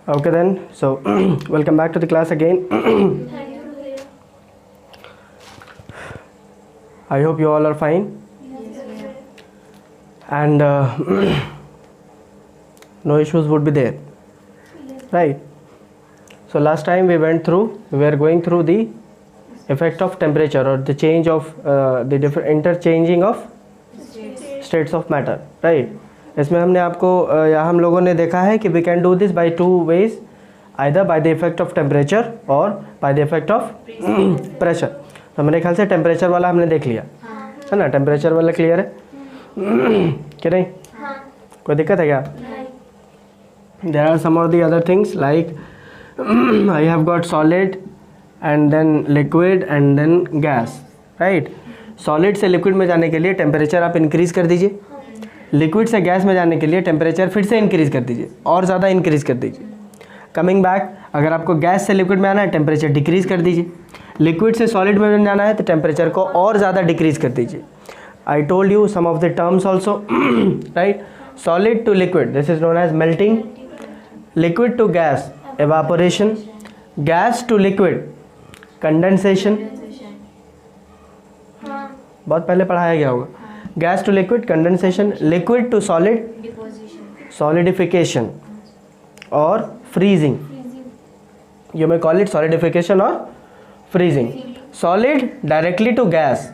Okay then, so welcome back to the class again. I hope you all are fine. And no issues would be there, right? So last time we were going through the effect of temperature or the change of the different interchanging of states of matter, right? इसमें हमने आपको या हम लोगों ने देखा है कि we can do this by two ways, either by the effect of temperature और by the effect of pressure. तो मेरे ख्याल से टेम्परेचर वाला हमने देख लिया है ना. टेम्परेचर वाला क्लियर है कि नहीं? कोई दिक्कत है क्या? There are some of the other things like I have got solid and then liquid and then gas, right. Solid से लिक्विड में जाने के लिए टेम्परेचर आप इंक्रीज़ कर दीजिए, लिक्विड से गैस में जाने के लिए टेम्परेचर फिर से इंक्रीज़ कर दीजिए और ज़्यादा इंक्रीज़ कर दीजिए. कमिंग बैक, अगर आपको गैस से लिक्विड में आना है टेम्परेचर डिक्रीज़ कर दीजिए, लिक्विड से सॉलिड में जाना है तो टेम्परेचर को और ज़्यादा डिक्रीज़ कर दीजिए. I told you some of the terms also, right. Solid to liquid, this is known as melting. Liquid to gas, evaporation. Gas to liquid, condensation. बहुत पहले पढ़ाया गया होगा. Gas to liquid, condensation. Liquid to solid, solidification और freezing. You may call it solidification और freezing. Solid directly to gas,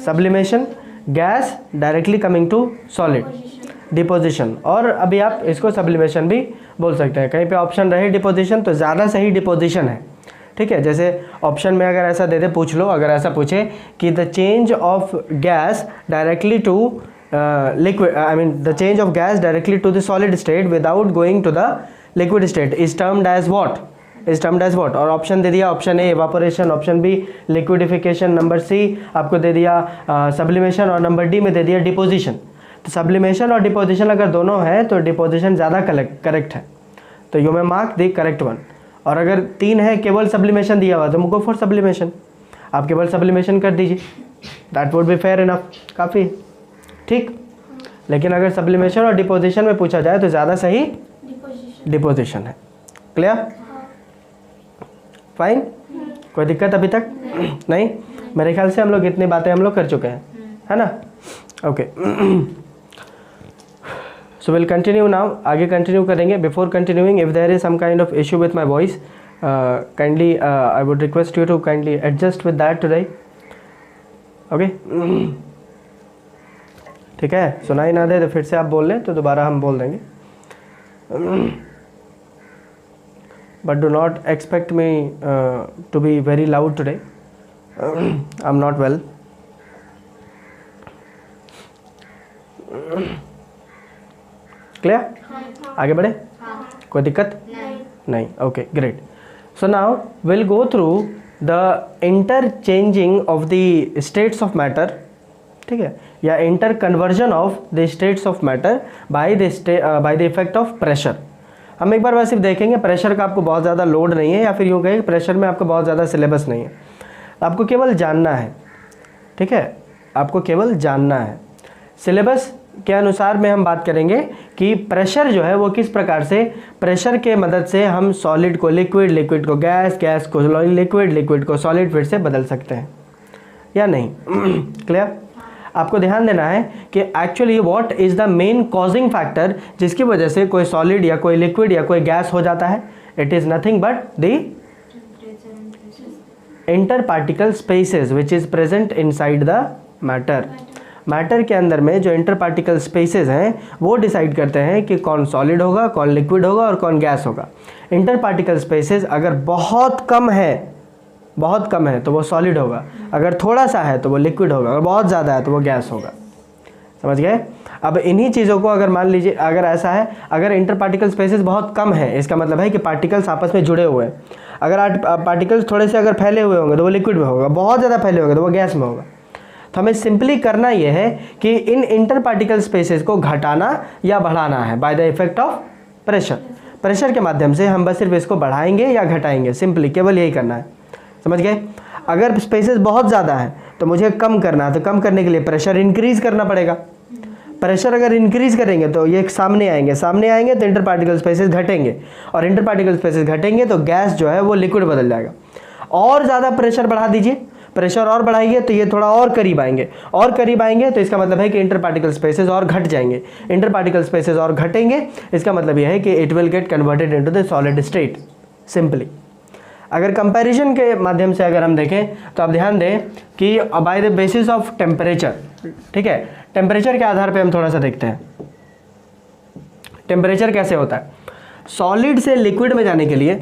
sublimation. Gas directly coming to solid, deposition. और अभी आप इसको सब्लिमेशन भी बोल सकते हैं. कहीं पे ऑप्शन रहे डिपोजिशन तो ज़्यादा सही डिपोजिशन है, ठीक है. जैसे ऑप्शन में अगर ऐसा दे दे, पूछ लो, अगर ऐसा पूछे कि the change of gas directly to liquid, I mean the change of gas directly to the solid state without going to the liquid state is termed as what, is termed as what. और option दे दिया, option A evaporation, option B liquidification, number C आपको दे दिया sublimation और number D में दे दिया deposition. तो सब्लिमेशन और डिपोजिशन अगर दोनों है तो डिपोजिशन ज़्यादा करेक्ट है, तो you may mark the correct one. और अगर 3 है केवल सब्लिमेशन दिया हुआ तो गो फॉर सब्लिमेशन, आप केवल सब्लिमेशन कर दीजिए, that would be fair enough, काफ़ी ठीक. लेकिन अगर सब्लिमेशन और डिपोजिशन में पूछा जाए तो ज़्यादा सही डिपोजिशन है. क्लियर? फाइन. कोई दिक्कत अभी तक नहीं? मेरे ख्याल से हम लोग इतनी बातें हम लोग कर चुके हैं, है ना. Okay, so will continue now. आगे कंटिन्यू करेंगे. Before continuing, if there is some kind of issue with my voice, kindly I would request you to kindly adjust with that today. Okay, ठीक है. सुनाई ना दे तो फिर से आप बोल लें तो दोबारा हम बोल देंगे. But do not expect me to be very loud today. I am not well. Clear? आगे बढ़े? कोई दिक्कत नहीं. Okay, great. So now will go through the interchanging of the states of matter, ठीक है, या inter conversion of the states of matter by the effect of pressure. हम एक बार वैसे देखेंगे. प्रेशर का आपको बहुत ज़्यादा लोड नहीं है, या फिर यूँ कहें प्रेशर में आपको बहुत ज़्यादा सिलेबस नहीं है, आपको केवल जानना है, ठीक है. आपको केवल जानना है. सिलेबस के अनुसार में हम बात करेंगे कि प्रेशर जो है वो किस प्रकार से, प्रेशर के मदद से हम सॉलिड को लिक्विड, लिक्विड को गैस, गैस को लिक्विड, लिक्विड को सॉलिड फिर से बदल सकते हैं या नहीं. क्लियर? आपको ध्यान देना है कि actually what is the main causing factor जिसकी वजह से कोई सॉलिड या कोई लिक्विड या कोई गैस हो जाता है. It is nothing but the inter particle spaces which is present inside the matter. Matter के अंदर में जो इंटर पार्टिकल स्पेसेस हैं वो डिसाइड करते हैं कि कौन सॉलिड होगा, कौन लिक्विड होगा और कौन गैस होगा. इंटर पार्टिकल स्पेसेस अगर बहुत कम है तो वो सॉलिड होगा, अगर थोड़ा सा है तो वो लिक्विड होगा, अगर बहुत ज़्यादा है तो वो गैस होगा. समझ गए? अब इन्हीं चीज़ों को अगर मान लीजिए, अगर ऐसा है, अगर इंटर पार्टिकल स्पेसेस बहुत कम है, इसका मतलब है कि पार्टिकल्स आपस में जुड़े हुए हैं. अगर पार्टिकल्स थोड़े से अगर फैले हुए होंगे तो वो लिक्विड में होगा, बहुत ज़्यादा फैले होंगे तो वो गैस में होगा. तो हमें सिंपली करना ये है कि इन इंटर पार्टिकल स्पेसेस को घटाना या बढ़ाना है bye the effect of pressure. Pressure के माध्यम से हम बस सिर्फ इसको बढ़ाएंगे या घटाएंगे, सिंपली केवल यही करना है. समझ गए? अगर स्पेसेस बहुत ज़्यादा है तो मुझे कम करना है, तो कम करने के लिए प्रेशर इंक्रीज करना पड़ेगा. प्रेशर अगर इंक्रीज करेंगे तो ये सामने आएंगे तो इंटर पार्टिकल स्पेसेस घटेंगे, और इंटर पार्टिकल स्पेसेस घटेंगे तो गैस जो है वो लिक्विड बदल जाएगा। और ज़्यादा प्रेशर बढ़ा दीजिए, प्रेशर और बढ़ाइए तो ये थोड़ा और करीब आएंगे तो इसका मतलब है कि इंटर पार्टिकल स्पेसेस और घट जाएंगे, इंटर पार्टिकल स्पेसेस और घटेंगे, इसका मतलब यह है कि it will get converted into the solid state simply. अगर कंपैरिजन के माध्यम से अगर हम देखें तो आप ध्यान दें कि by the basis of temperature, ठीक है, टेम्परेचर के आधार पे हम थोड़ा सा देखते हैं टेम्परेचर कैसे होता है। सॉलिड से लिक्विड में जाने के लिए,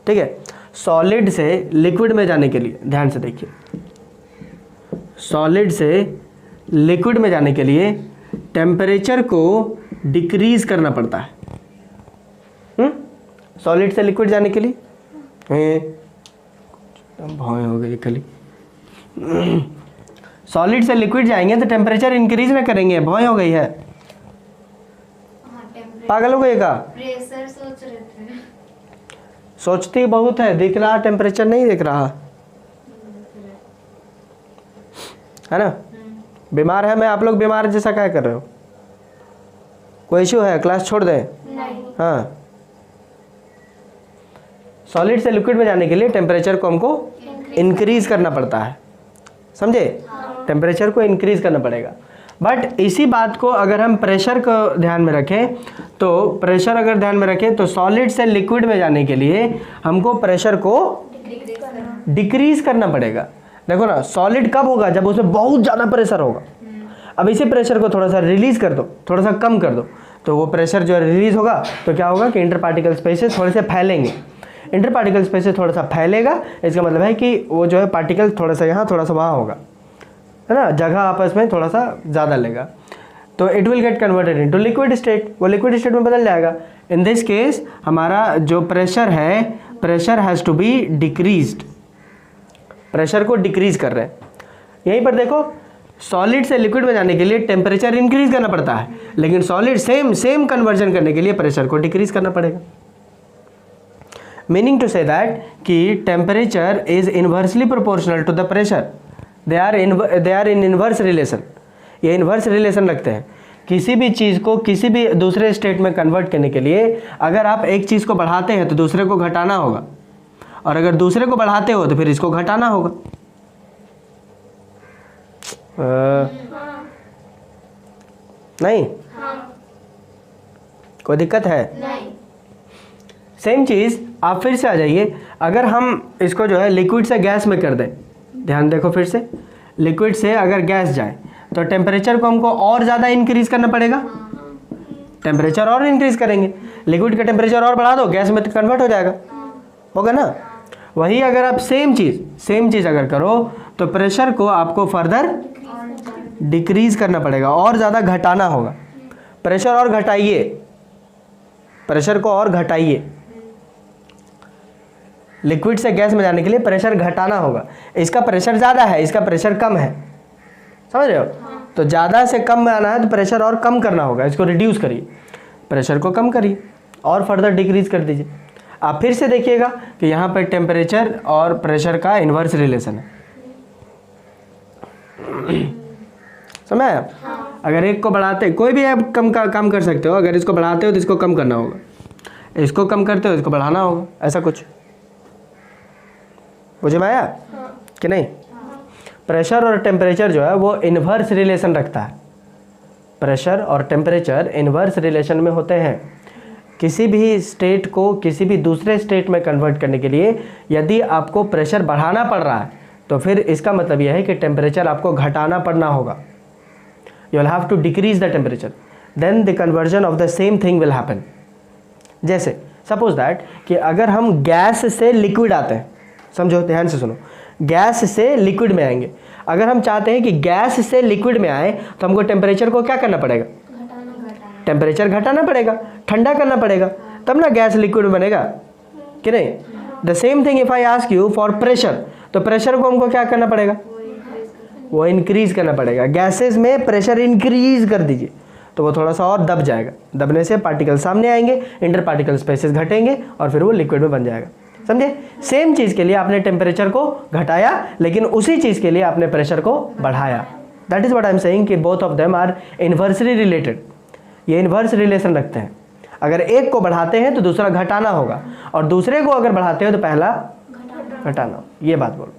ठीक है, सॉलिड से लिक्विड में जाने के लिए ध्यान से देखिए, सॉलिड से लिक्विड में जाने के लिए टेम्परेचर को डिक्रीज करना पड़ता है। सॉलिड से लिक्विड जाने के लिए भौं हो गई खाली। सॉलिड से लिक्विड जाएंगे तो टेम्परेचर इंक्रीज ना करेंगे, भौं हो गई है, पागल हो गई का। प्रेशर सोच रहे थे, सोचती बहुत है, दिख रहा टेम्परेचर नहीं दिख रहा है ना। बीमार है मैं, आप लोग बीमार जैसा क्या कर रहे हो, कोई इश्यू है, क्लास छोड़ दें। नहीं। हाँ, सॉलिड से लिक्विड में जाने के लिए टेम्परेचर को हमको इंक्रीज करना पड़ता है, समझे। टेम्परेचर को इंक्रीज करना पड़ेगा। बट इसी बात को अगर हम प्रेशर को ध्यान में रखें तो प्रेशर अगर ध्यान में रखें तो सॉलिड से लिक्विड में जाने के लिए हमको प्रेशर को डिक्रीज करना पड़ेगा। देखो ना, सॉलिड कब होगा, जब उसमें बहुत ज़्यादा प्रेशर होगा। अब इसी प्रेशर को थोड़ा सा रिलीज कर दो, थोड़ा सा कम कर दो, तो वो प्रेशर जो रिलीज होगा तो क्या होगा कि इंटर पार्टिकल स्पेसेस थोड़े से फैलेंगे। इंटर पार्टिकल स्पेसेस थोड़ा सा फैलेगा, इसका मतलब है कि वो जो है पार्टिकल थोड़ा सा यहाँ थोड़ा सा वहाँ होगा, है ना, जगह आपस में थोड़ा सा ज़्यादा लेगा, तो it will get converted into liquid state, वो लिक्विड स्टेट में बदल जाएगा। इन दिस केस हमारा जो प्रेशर है, pressure has to be decreased, pressure को डिक्रीज कर रहे हैं। यहीं पर देखो, सॉलिड से लिक्विड में जाने के लिए टेम्परेचर इंक्रीज करना पड़ता है, लेकिन सॉलिड सेम कन्वर्जन करने के लिए प्रेशर को डिक्रीज करना पड़ेगा। मीनिंग टू से दैट कि temperature is inversely proportional to the pressure, they are in inverse relation. ये इन्वर्स रिलेशन रखते हैं। किसी भी चीज़ को किसी भी दूसरे स्टेट में कन्वर्ट करने के लिए अगर आप एक चीज़ को बढ़ाते हैं तो दूसरे को घटाना होगा, और अगर दूसरे को बढ़ाते हो तो फिर इसको घटाना होगा। नहीं, कोई दिक्कत है? नहीं। सेम चीज़ आप फिर से आ जाइए, अगर हम इसको जो है लिक्विड से गैस में कर दें, ध्यान देखो फिर से, लिक्विड से अगर गैस जाए तो टेम्परेचर को हमको और ज़्यादा इंक्रीज करना पड़ेगा, टेम्परेचर और इंक्रीज करेंगे, लिक्विड का टेम्परेचर और बढ़ा दो, गैस में तो कन्वर्ट हो जाएगा, होगा ना। वही अगर आप सेम चीज़ अगर करो तो प्रेशर को आपको फर्दर डिक्रीज करना पड़ेगा, और ज़्यादा घटाना होगा। प्रेशर और घटाइए, प्रेशर को और घटाइए, लिक्विड से गैस में जाने के लिए प्रेशर घटाना होगा। इसका प्रेशर ज़्यादा है, इसका प्रेशर कम है, समझ रहे हो। तो ज़्यादा से कम में आना है तो प्रेशर और कम करना होगा, इसको रिड्यूस करिए, प्रेशर को कम करिए और फर्दर डिक्रीज कर दीजिए। आप फिर से देखिएगा कि यहाँ पर टेम्परेचर और प्रेशर का इन्वर्स रिलेशन है, समझ आया। अगर एक को बढ़ाते, कोई भी आप कम कर सकते हो, अगर इसको बढ़ाते हो तो इसको कम करना होगा, इसको कम करते हो इसको बढ़ाना होगा, ऐसा कुछ मुझे में आया कि नहीं। प्रेशर और टेम्परेचर जो है वो इन्वर्स रिलेशन रखता है, प्रेशर और टेम्परेचर इन्वर्स रिलेशन में होते हैं। किसी भी स्टेट को किसी भी दूसरे स्टेट में कन्वर्ट करने के लिए यदि आपको प्रेशर बढ़ाना पड़ रहा है तो फिर इसका मतलब यह है कि टेम्परेचर आपको घटाना पड़ना होगा। You will have to decrease the temperature, then the conversion of the same thing will happen. जैसे सपोज दैट कि अगर हम गैस से लिक्विड आते हैं, समझो ध्यान से सुनो, गैस से लिक्विड में आएंगे। अगर हम चाहते हैं कि गैस से लिक्विड में आए तो हमको टेम्परेचर को क्या करना पड़ेगा, टेम्परेचर घटाना पड़ेगा, ठंडा करना पड़ेगा, तब ना गैस लिक्विड में बनेगा कि नहीं। The same thing if I ask you for pressure, तो प्रेशर को हमको क्या करना पड़ेगा, वो इंक्रीज करना पड़ेगा। गैसेस में प्रेशर इंक्रीज कर दीजिए तो वो थोड़ा सा और दब जाएगा, दबने से पार्टिकल सामने आएंगे, इंटर पार्टिकल स्पेसेस घटेंगे और फिर वो लिक्विड में बन जाएगा, समझे। सेम चीज़ के लिए आपने टेम्परेचर को घटाया, लेकिन उसी चीज़ के लिए आपने प्रेशर को बढ़ाया। That is what I am saying कि both of them are inversely related, ये इन्वर्स रिलेशन रखते हैं। अगर एक को बढ़ाते हैं तो दूसरा घटाना होगा, और दूसरे को अगर बढ़ाते हैं तो पहला घटाना। ये बात बोलो,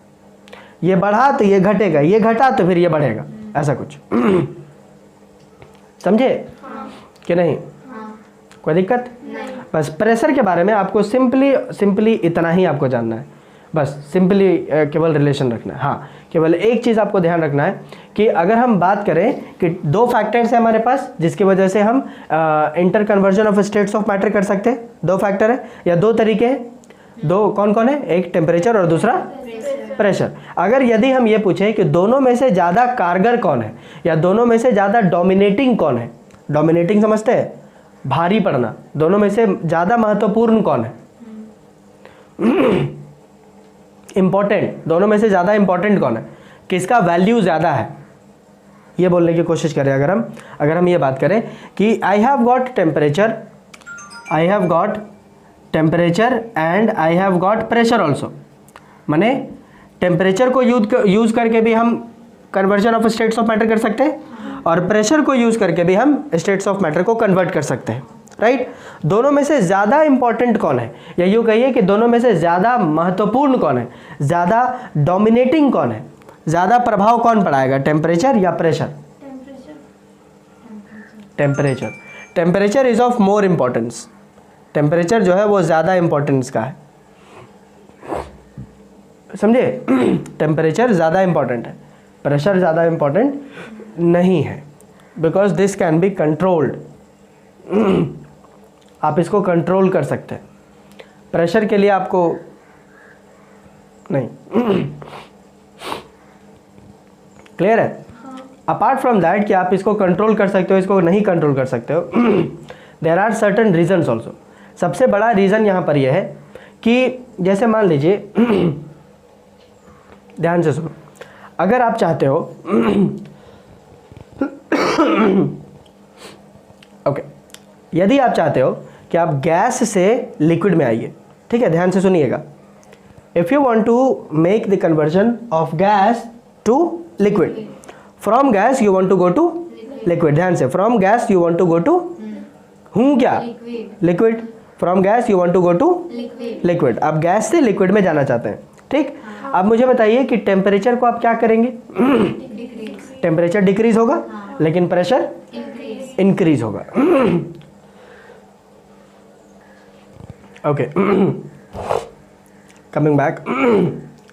ये बढ़ा तो ये घटेगा, ये घटा तो फिर ये बढ़ेगा, ऐसा कुछ। समझे कि नहीं? कोई दिक्कत? बस प्रेशर के बारे में आपको सिंपली इतना ही आपको जानना है, बस सिंपली केवल रिलेशन रखना है। हाँ, केवल एक चीज़ आपको ध्यान रखना है कि अगर हम बात करें कि दो फैक्टर्स हैं हमारे पास जिसकी वजह से हम inter conversion of states of matter कर सकते हैं, दो फैक्टर है या दो तरीके हैं, दो कौन कौन है? एक टेम्परेचर और दूसरा प्रेशर। अगर यदि हम ये पूछें कि दोनों में से ज़्यादा कारगर कौन है या दोनों में से ज़्यादा डोमिनेटिंग कौन है, डोमिनेटिंग समझते हैं, भारी पड़ना, दोनों में से ज़्यादा महत्वपूर्ण कौन है, इंपॉर्टेंट, दोनों में से ज़्यादा इंपॉर्टेंट कौन है, किसका वैल्यू ज़्यादा है, ये बोलने की कोशिश करें। अगर हम ये बात करें कि आई have got temperature and I have got pressure also, माने टेम्परेचर को यूज़ करके भी हम conversion of states of matter कर सकते हैं और प्रेशर को यूज़ करके भी हम स्टेट्स ऑफ मैटर को कन्वर्ट कर सकते हैं, राइट? दोनों में से ज़्यादा इंपॉर्टेंट कौन है, या यूँ कहिए कि दोनों में से ज़्यादा महत्वपूर्ण कौन है, ज़्यादा डोमिनेटिंग कौन है, ज़्यादा प्रभाव कौन पड़ाएगा, टेम्परेचर या pressure? Temperature is of more importance, temperature जो है वो ज़्यादा इम्पोर्टेंस का है, समझे? टेम्परेचर ज़्यादा इम्पोर्टेंट है, प्रेशर ज़्यादा इम्पोर्टेंट नहीं है, because this can be controlled, आप इसको कंट्रोल कर सकते हैं। प्रेशर के लिए आपको नहीं। क्लियर है? अपार्ट फ्रॉम दैट कि आप इसको कंट्रोल कर सकते हो, इसको नहीं कंट्रोल कर सकते हो, there are certain reasons also. सबसे बड़ा रीज़न यहाँ पर यह है कि जैसे मान लीजिए, ध्यान से सुनो, अगर आप चाहते हो ओके, यदि आप चाहते हो कि आप गैस से लिक्विड में आइए, ठीक है, ध्यान से सुनिएगा। If you want to make the conversion of gas to liquid, from gas you want to go to liquid, ध्यान से, from gas you want to go to क्या? Liquid. From gas you want to go to liquid. आप gas से liquid में जाना चाहते हैं, ठीक? अब मुझे बताइए कि टेम्परेचर को आप क्या करेंगे? टेम्परेचर डिक्रीज होगा, लेकिन प्रेशर इंक्रीज होगा। ओके, कमिंग बैक,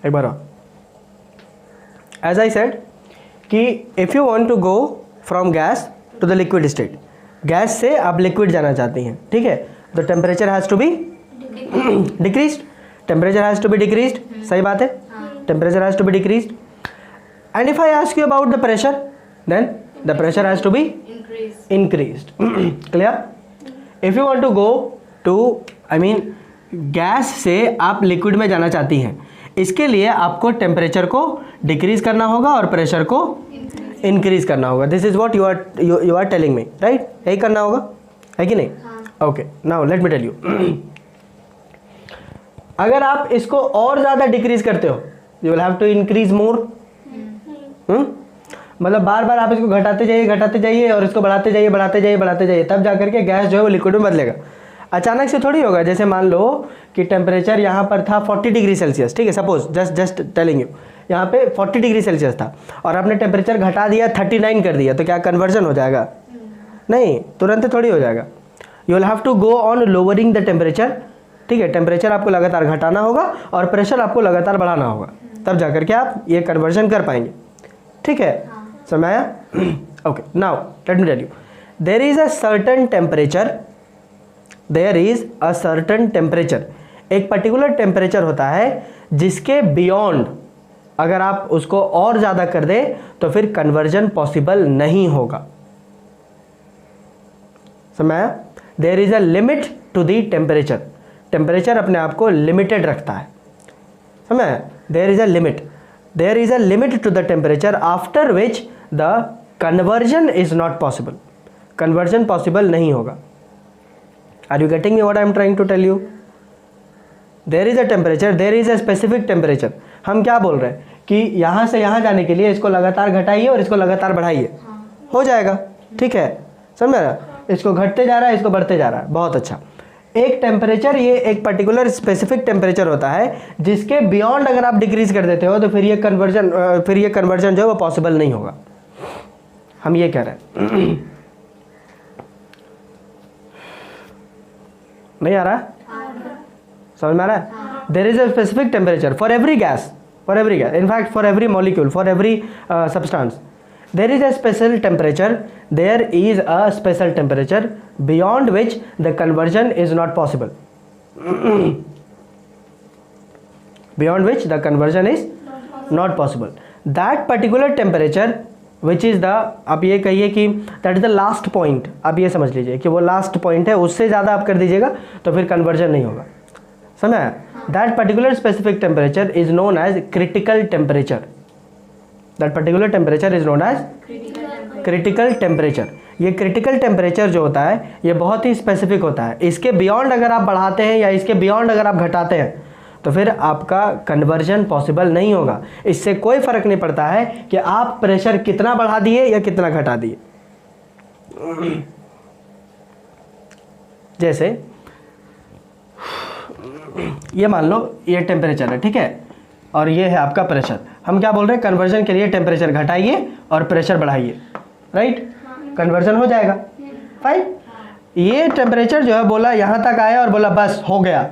एक बार एज आई सेड कि if you want to go from gas to the liquid state, gas से आप लिक्विड जाना चाहती हैं, ठीक है, तो temperature has to be decreased, temperature has to be decreased, सही बात है, temperature has to be decreased. And if I ask you about the pressure, then the pressure has to be increased. Clear? If you want to go to, I mean, gas से आप liquid में जाना चाहती हैं, इसके लिए आपको temperature को डिक्रीज करना होगा और प्रेशर को इंक्रीज करना होगा। This is what you are telling me, right? यही करना होगा, है कि नहीं? Okay, now let me tell you. अगर आप इसको और ज़्यादा डिक्रीज करते हो, you will have to increase more. मतलब बार बार आप इसको घटाते जाइए और इसको बढ़ाते जाइए, तब जाकर के गैस जो है वो लिक्विड में बदलेगा। अचानक से थोड़ी होगा। जैसे मान लो कि टेम्परेचर यहाँ पर था 40 डिग्री सेल्सियस, ठीक है, सपोज जस्ट टेलिंग यू, यहाँ पे 40 डिग्री सेल्सियस था और आपने टेम्परेचर घटा दिया 39 कर दिया, तो क्या कन्वर्जन हो जाएगा? नहीं, तुरंत थोड़ी हो जाएगा। You will have to go on lowering the temperature, ठीक है, टेम्परेचर आपको लगातार घटाना होगा और प्रेशर आपको लगातार बढ़ाना होगा, तब जाकर के आप ये कन्वर्जन कर पाएंगे, ठीक है? समझ आया? Okay, now let me tell you, there is a certain temperature, एक पर्टिकुलर टेम्परेचर होता है जिसके बियॉन्ड अगर आप उसको और ज़्यादा कर दें तो फिर कन्वर्जन पॉसिबल नहीं होगा। समझ आया? There is a limit to the temperature, temperature अपने आप को लिमिटेड रखता है, समझ आया? There is a limit to the temperature after which the conversion is not possible, conversion possible नहीं होगा। Are you getting me what I am trying to tell you? There is a temperature, there is a specific temperature. हम क्या बोल रहे हैं कि यहाँ से यहाँ जाने के लिए इसको लगातार घटाइए और इसको लगातार बढ़ाइए, हो जाएगा। ठीक है, समझ में आ रहा? इसको घटते जा रहा है, इसको बढ़ते जा रहा है, बहुत अच्छा। एक टेम्परेचर, ये एक पर्टिकुलर स्पेसिफिक टेम्परेचर होता है जिसके बियॉन्ड अगर आप डिक्रीज कर देते हो तो फिर ये कन्वर्जन जो है वो पॉसिबल नहीं होगा। हम ये कह रहे हैं। नहीं आ रहा? समझ में आ रहा है? There is a specific temperature for every gas, in fact for every molecule, for every substance there is a special temperature, there is a special temperature beyond which the conversion is not possible. Beyond which the conversion is not possible. That particular temperature which is the, आप ये कहिए कि that is the last point, आप ये समझ लीजिए कि वो लास्ट पॉइंट है, उससे ज़्यादा आप कर दीजिएगा तो फिर कन्वर्जन नहीं होगा। समझा? That particular specific temperature is known as critical temperature. That particular temperature is known as critical temperature. ये critical temperature जो होता है ये बहुत ही स्पेसिफिक होता है। इसके बियॉन्ड अगर आप बढ़ाते हैं या इसके बियॉन्ड अगर आप घटाते हैं तो फिर आपका कन्वर्जन पॉसिबल नहीं होगा। इससे कोई फ़र्क नहीं पड़ता है कि आप प्रेशर कितना बढ़ा दिए या कितना घटा दिए। जैसे ये मान लो ये टेम्परेचर है, ठीक है, और ये है आपका प्रेशर। हम क्या बोल रहे हैं? कन्वर्जन के लिए टेम्परेचर घटाइए और प्रेशर बढ़ाइए, राइट? कन्वर्जन हो जाएगा, फाइन। ये टेम्परेचर जो है बोला यहाँ तक आया और बोला बस हो गया,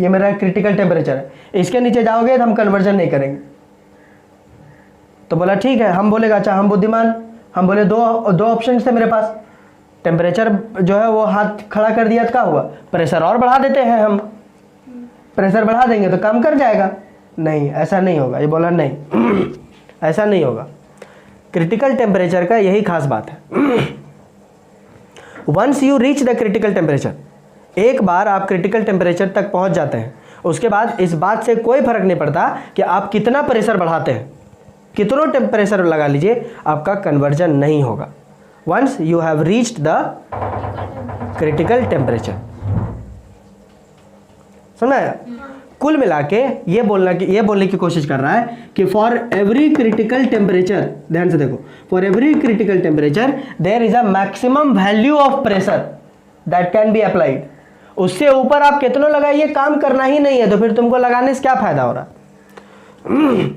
ये मेरा क्रिटिकल टेम्परेचर है, इसके नीचे जाओगे तो हम कन्वर्जन नहीं करेंगे। तो बोला ठीक है, हम बोलेगा अच्छा, हम बुद्धिमान, हम बोले दो ऑप्शन थे मेरे पास। टेम्परेचर जो है वो हाथ खड़ा कर दिया तो क्या हुआ? प्रेशर और बढ़ा देते हैं हम, प्रेशर बढ़ा देंगे तो काम कर जाएगा। नहीं, ऐसा नहीं होगा। ये बोला नहीं ऐसा नहीं होगा। क्रिटिकल टेम्परेचर का यही खास बात है। Once you reach the critical temperature, एक बार आप क्रिटिकल टेम्परेचर तक पहुंच जाते हैं, उसके बाद इस बात से कोई फर्क नहीं पड़ता कि आप कितना प्रेशर बढ़ाते हैं, कितनों टेम्परेचर लगा लीजिए, आपका कन्वर्जन नहीं होगा। Once you have reached the critical temperature. समझा? कुल मिला के ये बोलने की कोशिश कर रहा है कि फॉर एवरी क्रिटिकल टेम्परेचर, ध्यान से देखो, for every critical temperature there is a maximum value of pressure that can be applied. उससे ऊपर आप कितनों लगाइए, काम करना ही नहीं है, तो फिर तुमको लगाने से क्या फायदा हो रहा?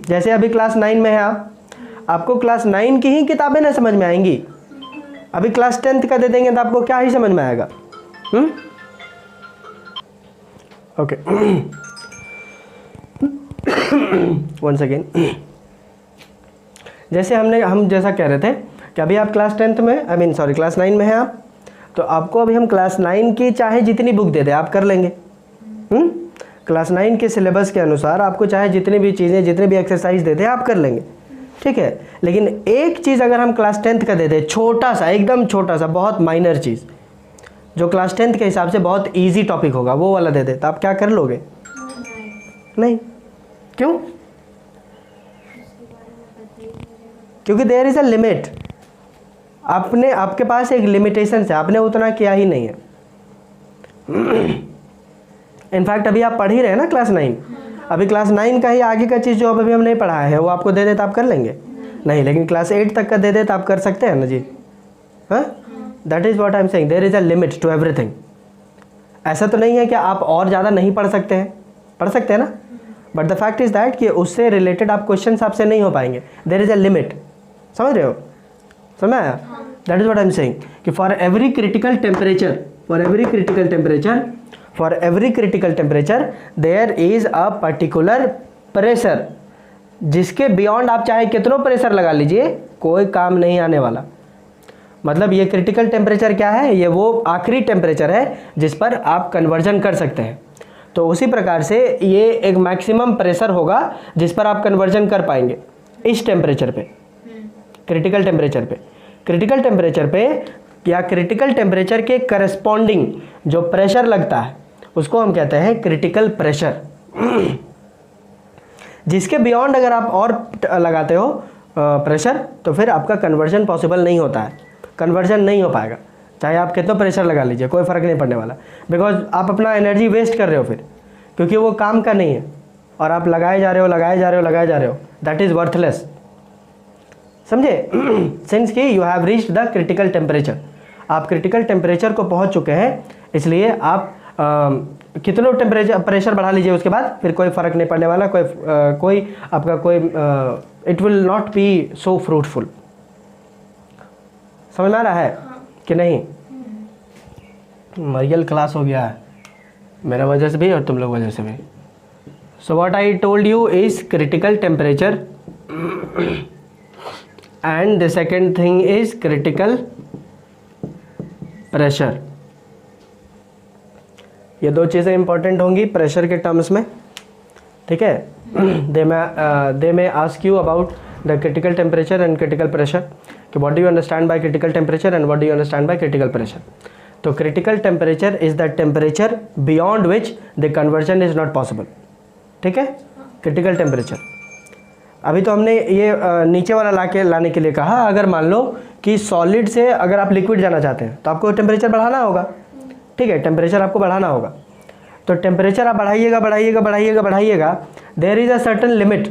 जैसे अभी क्लास 9 में है आपको क्लास 9 की ही किताबें ना समझ में आएंगी, अभी क्लास 10th का दे देंगे तो आपको क्या ही समझ में आएगा? ओके, वंस अगेन, जैसे हम जैसा कह रहे थे कि अभी आप क्लास 10th में, क्लास 9 में हैं आप, तो आपको अभी हम क्लास 9 की चाहे जितनी बुक दे दें आप कर लेंगे। क्लास 9 के सिलेबस के अनुसार आपको चाहे जितनी भी चीज़ें, जितने भी एक्सरसाइज दे दें आप कर लेंगे, ठीक है। लेकिन एक चीज़ अगर हम क्लास 10th का दे दें, छोटा सा, एकदम छोटा सा, बहुत माइनर चीज़, जो क्लास 10th के हिसाब से बहुत ईजी टॉपिक होगा, वो वाला दे दे, तो आप क्या कर लोगे? नहीं। क्यों? क्योंकि देयर इज़ अ लिमिट। आपके पास एक लिमिटेशन है, आपने उतना किया ही नहीं है। इनफैक्ट अभी आप पढ़ ही रहे हैं ना क्लास 9, अभी क्लास 9 का ही आगे का चीज़ जो अभी हम नहीं पढ़ाया है वो आपको दे दे तो आप कर लेंगे? नहीं। लेकिन क्लास 8 तक का दे दे तो आप कर सकते हैं ना जी? हाँ, that is what I am saying, there is a limit to everything. ऐसा तो नहीं है कि आप और ज़्यादा नहीं पढ़ सकते हैं, पढ़ सकते हैं ना, but the fact is that कि उससे रिलेटेड आप क्वेश्चन आपसे नहीं हो पाएंगे। देयर इज़ अ लिमिट, समझ रहे हो? समझ आया? That is what I am saying कि for every critical temperature there is a particular pressure, जिसके बियॉन्ड आप चाहे कितनों प्रेशर लगा लीजिए कोई काम नहीं आने वाला। मतलब ये क्रिटिकल टेम्परेचर क्या है? ये वो आखिरी टेम्परेचर है जिस पर आप कन्वर्जन कर सकते हैं। तो उसी प्रकार से ये एक मैक्सिमम प्रेशर होगा जिस पर आप कन्वर्जन कर पाएंगे इस टेम्परेचर पे, क्रिटिकल टेम्परेचर पे या क्रिटिकल टेम्परेचर के करस्पॉन्डिंग जो प्रेशर लगता है उसको हम कहते हैं क्रिटिकल प्रेशर। जिसके बियॉन्ड अगर आप और लगाते हो प्रेशर तो फिर आपका कन्वर्जन पॉसिबल नहीं होता है, कन्वर्जन नहीं हो पाएगा, चाहे आप कितना प्रेशर लगा लीजिए, कोई फ़र्क नहीं पड़ने वाला, बिकॉज आप अपना एनर्जी वेस्ट कर रहे हो फिर, क्योंकि वो काम का नहीं है। और आप लगाए जा रहे हो, दैट इज़ वर्थलेस। समझे? सिंस कि you have reached the critical temperature, आप क्रिटिकल टेम्परेचर को पहुंच चुके हैं, इसलिए आप कितनों प्रेशर बढ़ा लीजिए उसके बाद फिर कोई फ़र्क नहीं पड़ने वाला, कोई आपका कोई it will not be so fruitful. समझ में आ रहा है कि नहीं? मरियल क्लास हो गया है मेरा वजह से भी और तुम लोग वजह से भी। So what I told you is critical temperature and the second thing is critical pressure. ये दो चीज़ें इंपॉर्टेंट होंगी प्रेशर के टर्म्स में, ठीक है? They may ask you about the critical temperature and critical pressure, कि what do you understand by critical temperature and what do you understand by critical pressure. तो critical temperature is the temperature beyond which the conversion is not possible, ठीक है? Critical temperature. अभी तो हमने ये नीचे वाला लाने के लिए कहा, अगर मान लो कि सॉलिड से अगर आप लिक्विड जाना चाहते हैं तो आपको टेम्परेचर बढ़ाना होगा, ठीक है? टेम्परेचर आपको बढ़ाना होगा, तो टेम्परेचर आप बढ़ाइएगा, there is a certain limit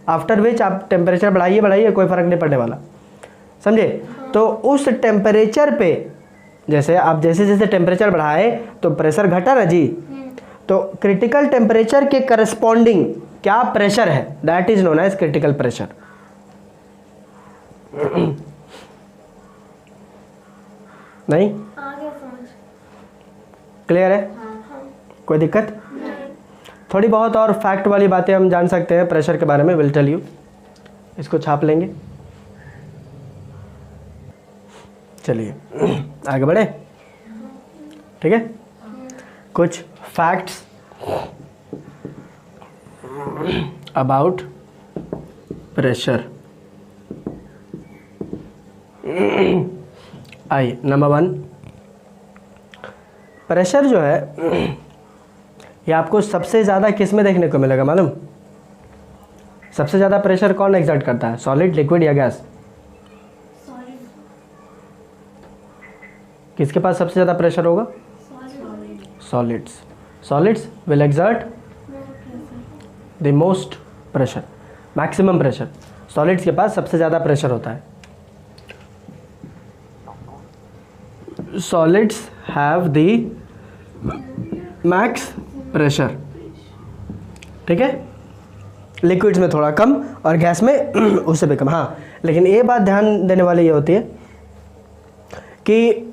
after which आप टेम्परेचर बढ़ाइए, कोई फ़र्क नहीं पड़ने वाला। समझे? तो उस टेम्परेचर पे जैसे आप जैसे टेम्परेचर बढ़ाए तो प्रेशर घटा ना जी, तो क्रिटिकल टेम्परेचर के करस्पॉन्डिंग क्या प्रेशर है, that is known as critical pressure. नहीं क्लियर है? कोई दिक्कत? थोड़ी बहुत और फैक्ट वाली बातें हम जान सकते हैं प्रेशर के बारे में, विल टेल यू। इसको छाप लेंगे, चलिए आगे बढ़े, ठीक है? कुछ facts about pressure. I number 1, pressure जो है ये आपको सबसे ज़्यादा किस में देखने को मिलेगा मालूम? सबसे ज़्यादा प्रेशर कौन एक्सर्ट करता है, सॉलिड, लिक्विड या गैस? किसके पास सबसे ज़्यादा प्रेशर होगा? Solids will exert the most pressure, maximum pressure. Solids के पास सबसे ज़्यादा प्रेशर होता है। Solids have the max pressure, ठीक है? लिक्विड्स में थोड़ा कम और गैस में उससे भी कम। हाँ, लेकिन ये बात ध्यान देने वाली ये होती है कि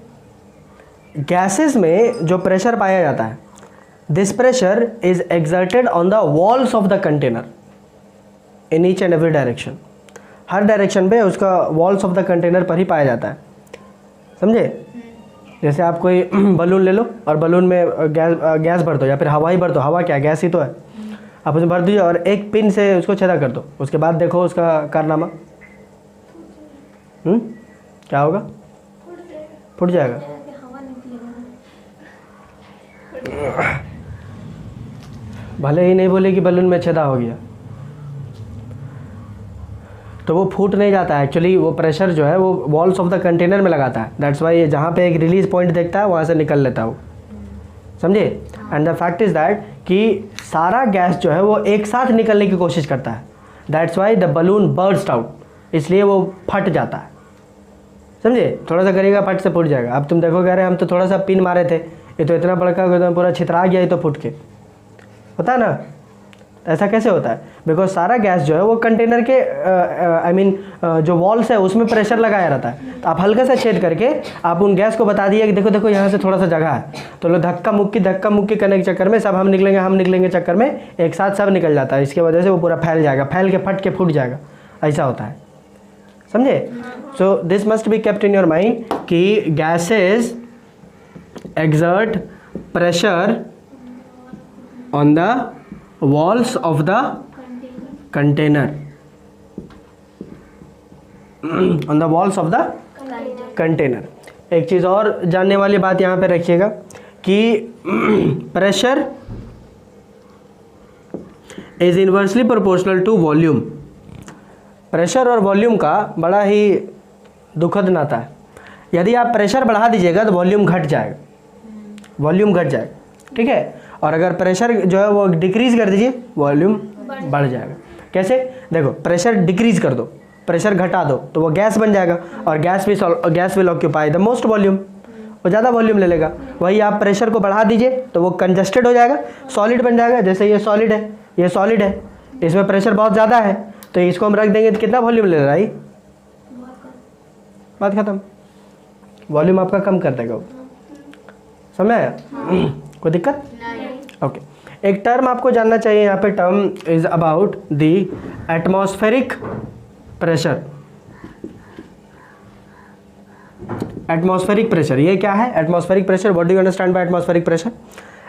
गैसेस में जो प्रेशर पाया जाता है, this pressure is exerted on the walls of the container in each and every direction. Her direction पे उसका वॉल्स ऑफ द कंटेनर पर ही पाया जाता है। समझे? जैसे आप कोई बलून ले लो और बलून में गैस भर दो या फिर हवा ही भर दो, हवा क्या, गैस ही तो है, आप उसमें भर दीजिए और एक पिन से उसको छेदा कर दो, उसके बाद देखो उसका कारनामा क्या होगा? फूट जाएगा। भले ही नहीं बोले कि बलून में छेदा हो गया, तो वो फूट नहीं जाता है। एक्चुअली वो प्रेशर जो है वो वॉल्स ऑफ द कंटेनर में लगाता है, दैट्स वाई ये जहाँ पे एक रिलीज पॉइंट देखता है वहाँ से निकल लेता है वो। समझे? And the fact is that कि सारा गैस जो है वो एक साथ निकलने की कोशिश करता है, that's why the balloon burst out, इसलिए वो फट जाता है। समझे? थोड़ा सा करेगा फट से फूट जाएगा। अब तुम देखोगे अरे हम तो थोड़ा सा पिन मारे थे, ये तो इतना बड़का हो गया, तो पूरा छितरा गया, ये तो फूट के। होता है ना? ऐसा कैसे होता है? बिकॉज सारा गैस जो है वो कंटेनर के आई मीन जो वॉल्स है उसमें प्रेशर लगाया रहता है। तो आप हल्का सा छेद करके आप उन गैस को बता दिए कि देखो देखो यहाँ से थोड़ा सा जगह है, तो लोग धक्का मुक्की करने के चक्कर में सब हम निकलेंगे चक्कर में एक साथ सब निकल जाता है। इसकी वजह से वो पूरा फैल जाएगा, फैल के फट के फूट जाएगा, ऐसा होता है। समझे? So this must be kept in your mind कि gases exert pressure on the walls of the container on the walls of the container। एक चीज़ और जानने वाली बात यहाँ पे रखिएगा कि pressure is inversely proportional to volume. Pressure और वॉल्यूम का बड़ा ही दुखद नाता है। यदि आप प्रेशर बढ़ा दीजिएगा तो वॉल्यूम घट जाएगा, ठीक है? और अगर प्रेशर जो है वो डिक्रीज कर दीजिए, वॉल्यूम बढ़ जाएगा। कैसे? देखो, प्रेशर डिक्रीज कर दो, प्रेशर घटा दो तो वो गैस बन जाएगा, और gas will occupy the most volume, वो ज़्यादा वॉल्यूम ले लेगा। वही आप प्रेशर को बढ़ा दीजिए तो वो कंजस्टेड हो जाएगा, सॉलिड बन जाएगा। जैसे ये सॉलिड है, ये सॉलिड है, इसमें प्रेशर बहुत ज़्यादा है, तो इसको हम रख देंगे तो कितना वॉल्यूम ले रहा है? बात खत्म, वॉल्यूम आपका कम कर देगा वो। समझ आया? कोई दिक्कत? ओके। एक टर्म आपको जानना चाहिए यहाँ पे, term is about the atmospheric pressure. Atmospheric pressure, ये क्या है? Atmospheric pressure, what do you understand by atmospheric pressure?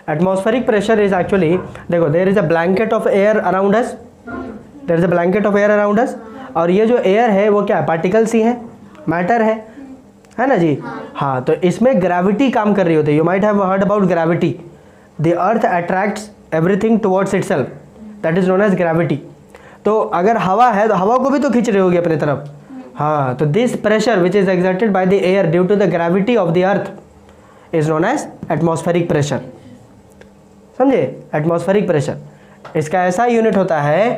Atmospheric pressure is actually, देखो, there is a blanket of air around us, there is a blanket of air around us, और ये जो air है वो क्या है? पार्टिकल्स ही है, matter है ना जी? हाँ, तो इसमें ग्रेविटी काम कर रही होती है। You might have heard about gravity. The earth attracts everything towards itself, that is known as gravity. तो अगर हवा है तो हवा को भी तो खींच रही होगी अपनी तरफ। हाँ, तो this pressure which is exerted by the air due to the gravity of the earth is known as atmospheric pressure. समझे? एटमॉस्फेरिक प्रेशर, इसका ऐसा यूनिट होता है,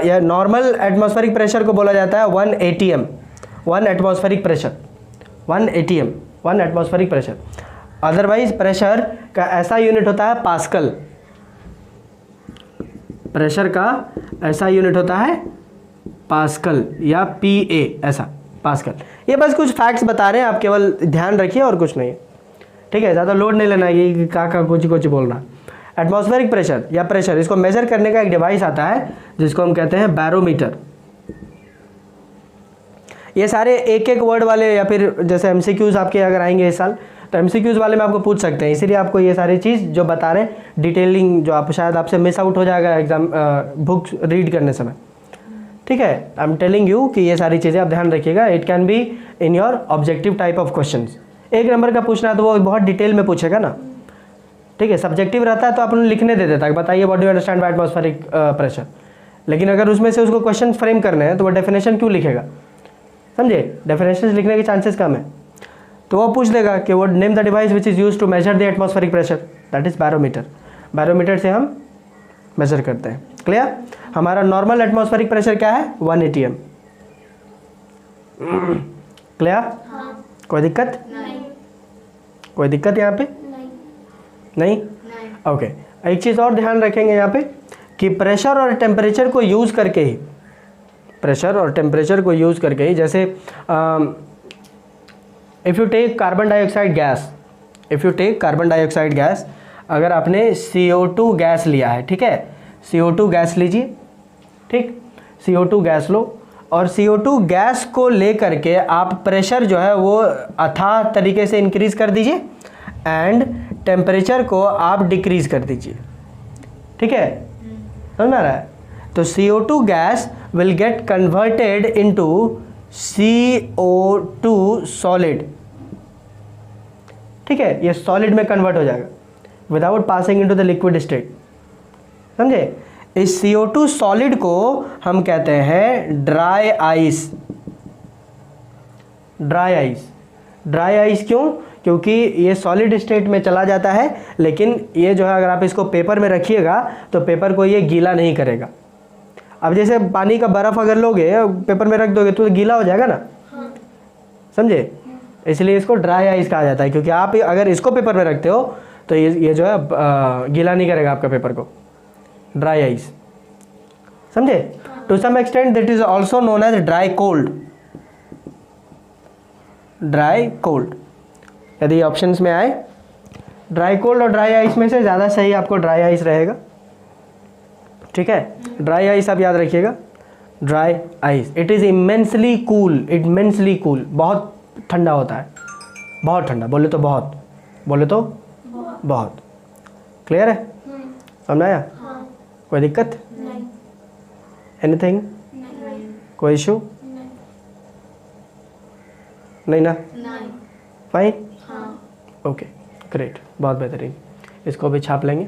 या नॉर्मल एटमॉस्फेरिक प्रेशर को बोला जाता है 1 ATM, 1 atmospheric pressure, 1 ATM, 1 atmospheric pressure. Otherwise pressure का ऐसा यूनिट होता है पास्कल, प्रेशर का ऐसा यूनिट होता है पास्कल या PA, ऐसा पास्कल। ये बस कुछ फैक्ट्स बता रहे हैं, आप केवल ध्यान रखिए और कुछ नहीं है, ठीक है? ज़्यादा लोड नहीं लेना है, ये का कुछ बोलना। एटमॉस्फेरिक प्रेशर या प्रेशर, इसको मेजर करने का एक डिवाइस आता है जिसको हम कहते हैं बैरोमीटर। ये सारे एक एक वर्ड वाले, या फिर जैसे MCQs आपके अगर आएंगे इस साल तो MCQs वाले में आपको पूछ सकते हैं, इसीलिए आपको ये सारी चीज़ जो बता रहे हैं डिटेलिंग, जो आप शायद आपसे मिस आउट हो जाएगा एग्जाम बुक्स रीड करने समय, ठीक है? आई एम टेलिंग यू कि ये सारी चीज़ें आप ध्यान रखिएगा। It can be in your objective type of questions. 1 number का पूछना है तो वो बहुत डिटेल में पूछेगा ना, ठीक है? सब्जेक्टिव रहता है तो आप उन्हें लिखने दे देता है, बताइए what do you understand by atmospheric pressure. लेकिन अगर उसमें से उसको क्वेश्चन फ्रेम करने हैं तो वो डेफिनेशन क्यों लिखेगा? समझे? डेफिनेशन लिखने के चांसेस कम है, तो वो पूछ लेगा कि what name the device which is use to measure the atmospheric pressure, that is barometer. Barometer से हम मेजर करते हैं। क्लियर? हमारा नॉर्मल एटमॉस्फेरिक प्रेशर क्या है? 1 ATM। क्लियर? कोई दिक्कत? कोई दिक्कत यहाँ पे? नहीं? ओके। एक चीज़ और ध्यान रखेंगे यहाँ पे कि प्रेशर और टेम्परेचर को यूज़ करके ही, प्रेशर और टेम्परेचर को यूज़ करके ही, जैसे if you take carbon dioxide gas, if you take carbon dioxide gas, अगर आपने CO2 गैस लिया है, ठीक है? CO2 गैस लीजिए, ठीक? CO2 गैस लो, और CO2 गैस को ले करके आप प्रेशर जो है वो अथाह तरीके से इंक्रीज कर दीजिए, एंड टेम्परेचर को आप डिक्रीज कर दीजिए, ठीक है? समझ में आ रहा है? तो CO2 gas will get converted into CO2 solid, ठीक है? ये सॉलिड में कन्वर्ट हो जाएगा without passing into the liquid state. समझे? इस CO2 सॉलिड को हम कहते हैं dry ice. Dry ice, dry ice क्यों? क्योंकि ये सॉलिड स्टेट में चला जाता है, लेकिन ये जो है अगर आप इसको पेपर में रखिएगा तो पेपर को ये गीला नहीं करेगा। अब जैसे पानी का बर्फ़ अगर लोगे पेपर में रख दोगे तो गीला हो जाएगा ना, समझे? इसलिए इसको ड्राई आइस कहा जाता है, क्योंकि आप अगर इसको पेपर में रखते हो तो ये जो है गीला नहीं करेगा आपका पेपर को। ड्राई आइस, समझे? To some extent that is also known as dry cold. Dry cold, यदि ऑप्शंस में आए ड्राई कोल्ड और ड्राई आइस में से ज़्यादा सही आपको ड्राई आइस रहेगा, ठीक है? ड्राई आइस आप याद रखिएगा, dry ice. It is immensely cool, immensely cool, बहुत ठंडा होता है, बहुत ठंडा, बोले तो बहुत, बोले तो बहुत। क्लियर है? समझ आया? कोई दिक्कत? एनीथिंग? कोई इशू? नहीं ना? फाइन? ओके, ग्रेट, बहुत बेहतरीन। इसको भी छाप लेंगे।